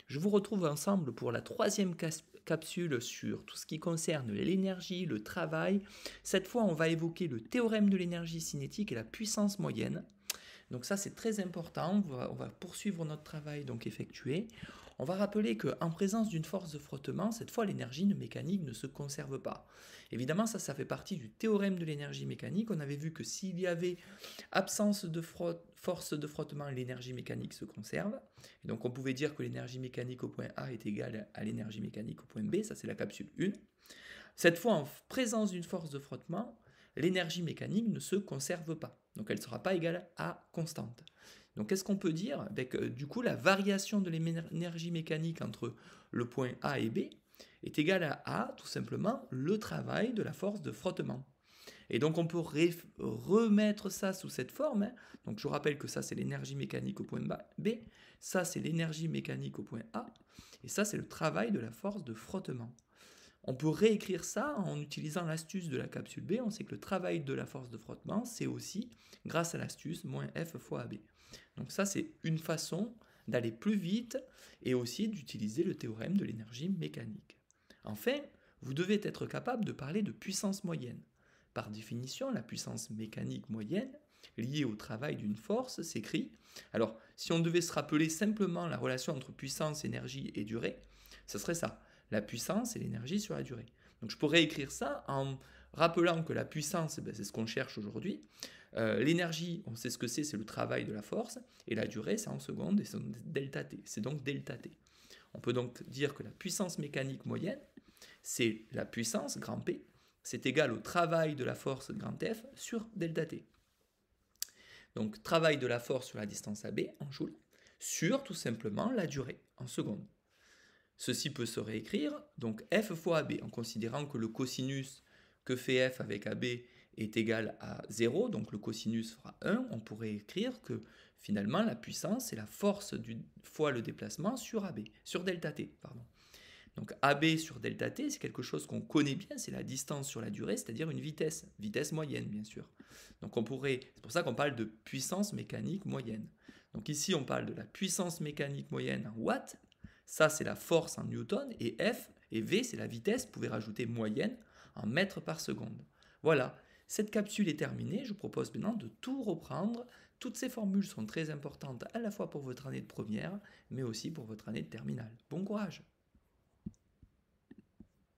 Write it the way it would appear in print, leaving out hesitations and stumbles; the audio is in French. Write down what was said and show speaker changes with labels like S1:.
S1: Je vous retrouve ensemble pour la troisième capsule sur tout ce qui concerne l'énergie, le travail. Cette fois, on va évoquer le théorème de l'énergie cinétique et la puissance moyenne. Donc ça, c'est très important. On va poursuivre notre travail donc effectué. On va rappeler qu'en présence d'une force de frottement, cette fois, l'énergie mécanique ne se conserve pas. Évidemment, ça fait partie du théorème de l'énergie mécanique. On avait vu que s'il y avait absence de force de frottement, l'énergie mécanique se conserve. Et donc, on pouvait dire que l'énergie mécanique au point A est égale à l'énergie mécanique au point B. Ça, c'est la capsule 1. Cette fois, en présence d'une force de frottement, l'énergie mécanique ne se conserve pas. Donc elle ne sera pas égale à constante. Donc qu'est-ce qu'on peut dire? Que, du coup, la variation de l'énergie mécanique entre le point A et B est égale à A, tout simplement, le travail de la force de frottement. Et donc on peut remettre ça sous cette forme. Donc je vous rappelle que ça c'est l'énergie mécanique au point B, ça c'est l'énergie mécanique au point A, et ça c'est le travail de la force de frottement. On peut réécrire ça en utilisant l'astuce de la capsule B. On sait que le travail de la force de frottement, c'est aussi, grâce à l'astuce, moins F fois AB. Donc ça, c'est une façon d'aller plus vite et aussi d'utiliser le théorème de l'énergie mécanique. Enfin, vous devez être capable de parler de puissance moyenne. Par définition, la puissance mécanique moyenne, liée au travail d'une force, s'écrit. Alors, si on devait se rappeler simplement la relation entre puissance, énergie et durée, ce serait ça. La puissance et l'énergie sur la durée. Donc je pourrais écrire ça en rappelant que la puissance, c'est ce qu'on cherche aujourd'hui. L'énergie, on sait ce que c'est le travail de la force. Et la durée, c'est en secondes et c'est delta T. C'est donc delta T. On peut donc dire que la puissance mécanique moyenne, c'est la puissance, grand P, c'est égal au travail de la force, grand F, sur delta T. Donc travail de la force sur la distance AB, en joule, sur tout simplement la durée, en secondes. Ceci peut se réécrire, donc F fois AB, en considérant que le cosinus que fait F avec AB est égal à 0, donc le cosinus fera 1, on pourrait écrire que finalement la puissance c'est la force fois le déplacement sur AB, sur delta T. Donc AB sur delta T, c'est quelque chose qu'on connaît bien, c'est la distance sur la durée, c'est-à-dire une vitesse moyenne bien sûr. Donc c'est pour ça qu'on parle de puissance mécanique moyenne. Donc ici on parle de la puissance mécanique moyenne en watts, ça c'est la force en newton, et F et V c'est la vitesse, vous pouvez rajouter moyenne en mètres par seconde. Voilà, cette capsule est terminée, je vous propose maintenant de tout reprendre. Toutes ces formules sont très importantes à la fois pour votre année de première, mais aussi pour votre année de terminale. Bon courage!